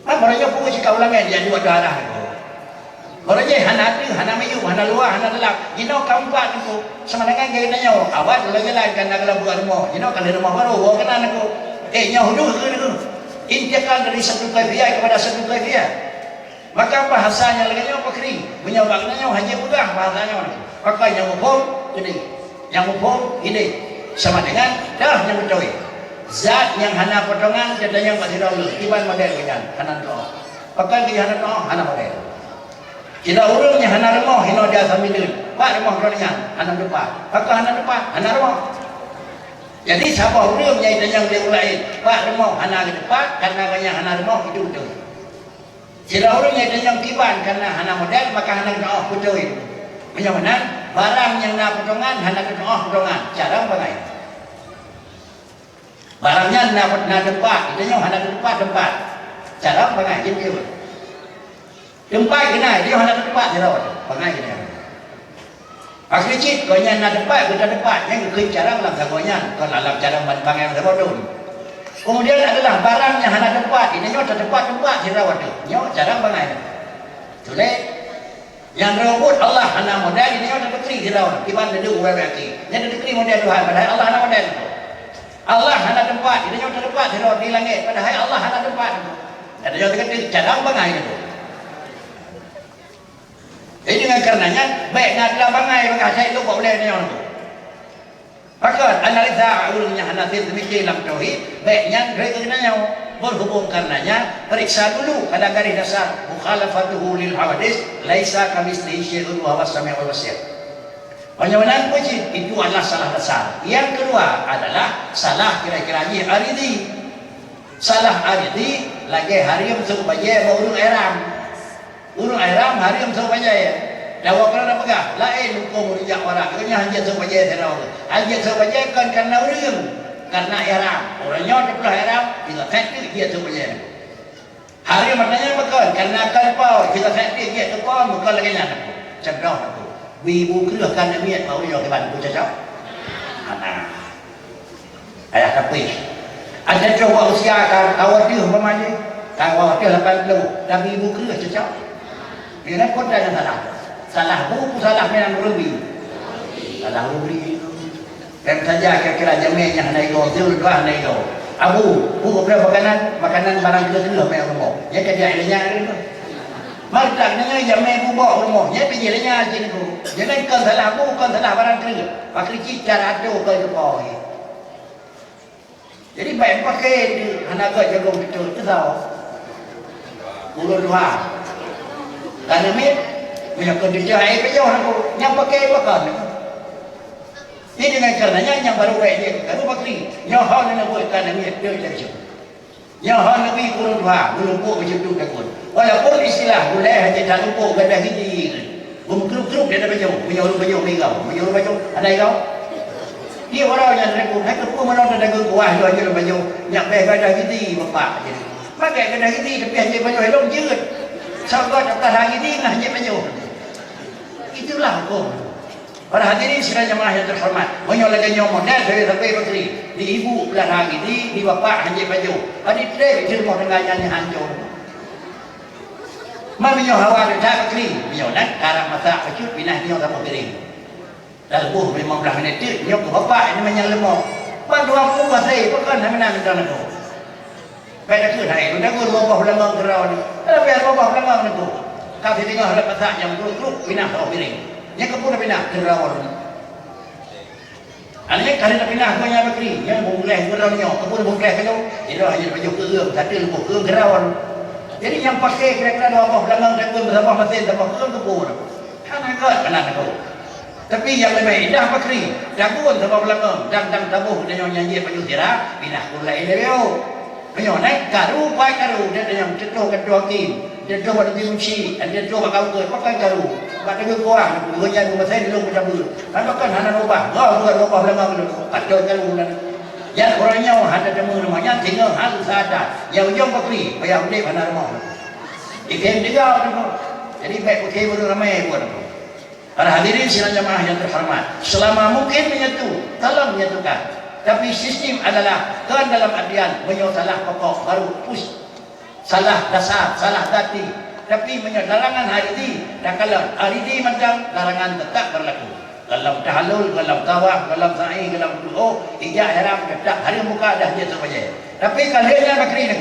Barangnya pun cakap ulangan dia dua darah aku. Barangnya hana tu, hana hiu, hana luar, hana dalam. Jino keempat aku. Sama dengan kita nyawa. Awak kalau jalan kan kalau buat rumah. Jino kalau rumah baru, awak kanan aku. Nyawa dulu aku. Intikan dari satu kaifiah kepada satu kaifiah. Maka bahasanya lagi apa kering? Menyebabkannya hanya pegang bahasanya. Maka yang hukum ini, yang hukum ini sama dengan dah yang betul. Zat yang hana potongan dan yang masih dahulu iban model kita hana doa. Maka dia hana doa hana model. Kita urungnya hana rumah hina dia sambil pak rumah dunia hana depan. Maka hana depan hana rumah. Jadi siapa urungnya itu yang dia lain pak rumah hana depan karena banyak hana rumah itu betul. Kita urungnya itu yang kiban karena hana model maka hana doa betul itu. Menyamanan barang yang nak potongan hendak potongan cara bagai. Barangnya nak tempat, kita hendak tempat. Cara bagai je dia. Tempat kena dia hendak tempat dia rawat. Bagai kena. Akhir cik kau yang nak tempat kita tempat yang ke cara dalam gagonya kau dalam cara bangang sebodon. Kemudian adalah barang yang hendak tempat, ini nyok tempat dia rawat tu. Nyok cara bagai. Tuleh yang robot Allah hana model ini ada dekri di dalam tiban ada dua lagi yang ada dekri model Tuhan padahal Allah hana model Allah hana tempat ini ada tempat di langit padahal Allah hana tempat ada yang dekri cadang bangai itu jadi dengan karenanya baik nak dalam bangai saya itu boleh ni orang tu maka analisa ulumnya hanafi demikian dalam tauhid baiknya mereka kenanya berhubung karenanya periksa dulu pada garis dasar mukhalafatuhu lil hawadis laisa kamitslihi syai'un wa huwas samiul basir. Penyamanan wajib itu adalah salah dasar. Yang kedua adalah salah kira-kira aridi. Salah aridi lagi harim supaya urung airam. Urung airam harim supaya dawa kerana pegah lain hukum rijak warak kena hanya supaya terau. Hanya supaya kan karena urung karena ihram orangnya dia ihram kita takdir dia tu boleh hari maknanya betul karena kalpau kita takdir dia tu pun bukan lagi nak contoh aku ibu kerahkan niat mau yo ke bantu cocok ana ayah tapi ada coba usia kan awak dia umpamanya awak dia 80 tapi ibu kerah cocok dia nak kota yang salah buku salah memang lebih salah lebih dan saja kira-kira jamin yang naik go tu dua naik go abu berapa makanan barang kita dulu mai rumah ya kerja ilahnya itu maknanya jamin bawa rumah ya pergi ilahnya sini tu jangan kan salah bukan salah barang kerja pakai cara tu ke kau jadi baik pakai anak kau jago betul tu tahu urut dua karena punya kerja air pejoh aku yang pakai bakal ini dengan karenanya yang baru baik dia kalau bakri yang hal nak buat kerana dia jadi macam yang hal Nabi kurun dua melumpuk macam tu takut walaupun istilah boleh hanya tak lumpuk gadah hidi grup dia ada baju menyuruh baju ada kau dia orang yang rekod hai kepu mana ada dagu kuah dia aja baju yang baik gadah hidi bapak jadi pakai gadah hidi tapi hanya baju helong jeut sahabat atas hidi hanya baju itulah hukum. Para hadirin sekalian jemaah yang terhormat, menyolakan nyomong dan saya sampai bakri di ibu belah lagi di bapak hanya baju. Adik trek di rumah dengannya hancur. Mami nyoh hawa dah bakri, nyoh nak karang masak pecut pindah nyoh tak piring. Dan buh 15 minit nyoh ke bapak ini menyang lemah. Bantu aku buat saya, bukan mana minta nak. Pada tu hai, pada aku bapak lemah kerau ni. Ada biar bapak lemah ni tu. Kau tengok lepas masak yang gluk pindah tak piring. Yang kepun nak pindah ke rawon. Anaknya kali nak pindah ke yang bakri, yang boleh ke rawonnya, kepun boleh ke tu. Dia hanya baju ke rum, satu lebih ke rawon. Jadi yang pakai kira-kira dua apa belakang takun bersama mesin sama kepun. Kan agak aku. Tapi yang lebih indah bakri, takun sama belakang, dan tabuh dia yang nyanyi baju sirah, pindah pula ini dia. Punya naik karu, pai karu, dia yang cetuh kedua kim, dia coba lebih kunci, dia coba kau ke, pakai karu. Pada ke kuah, kerja rumah saya dulu macam dulu. Kan makan hana rubah, rubah belakang dulu. Kacau karu dan yang orangnya ada temu rumahnya tinggal harus ada. Yang ujung bakri, bayar beli hana rumah. Ikan juga tu. Jadi baik pakai baru ramai buat tu. Para hadirin sidang jemaah yang terhormat, selama mungkin menyatu, tolong menyatukan. Tapi sistem adalah kan dalam artian salah pokok baru push. Salah dasar, salah dati. Tapi larangan hari ini, dan kalau hari ini macam larangan tetap berlaku. Dalam tahalul, dalam tawaf, dalam sa'i, dalam doa, ijak haram tetap hari muka dah dia saja. Tapi kalian bakri ni,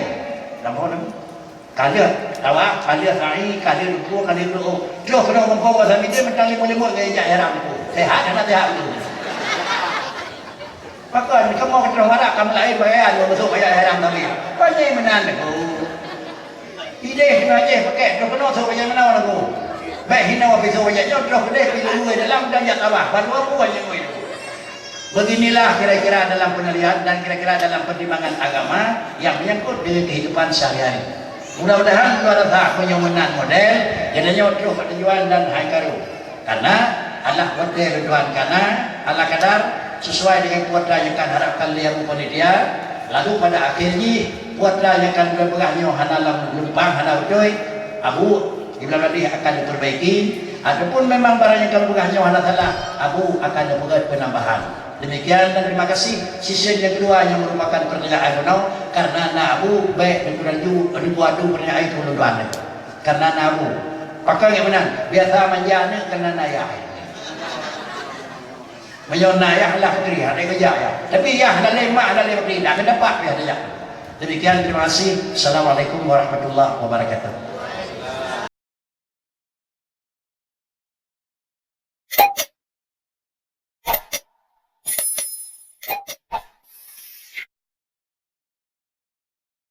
nama nama. Kalian tawaf, kalian sa'i, kalian doa, kalian doa. Jauh kena membawa sampai dia macam limut ke ijak haram itu. Sehat dan sehat itu. Maka kamu mau terus marah, kamu lain bayar, masuk bayar haram tapi. Banyak menan aku. Ide sengaja pakai terus kena so banyak mana orang tu. Baik hina wa bisu banyak terus kedai pilih dalam dan jat awak. Baru apa banyak itu. Beginilah kira-kira dalam penilaian dan kira-kira dalam pertimbangan agama yang menyangkut dengan kehidupan sehari-hari. Mudah-mudahan luar biasa penyomenan model jadinya terus tujuan dan hai karu. Karena Allah hotel tuan karena Allah kadar sesuai dengan kuota yang kan harapkan lihat panitia. Lalu pada akhirnya kuota yang kan berberahnya hanalam lumpang hanal coy abu bila tadi akan diperbaiki ataupun memang barang yang kan berberahnya hanal salah abu akan dibuat penambahan. Demikian dan terima kasih. Sisi yang kedua yang merupakan pertanyaan Abu karena nabu baik dan dibuat pertanyaan itu tuan karena nabu pakai yang benar biasa menjana karena nayah menyonayah lah kiri ada kerja ya tapi ya ada lemak ada lemak tidak dapat ya. Demikian terima kasih. Assalamualaikum warahmatullahi wabarakatuh.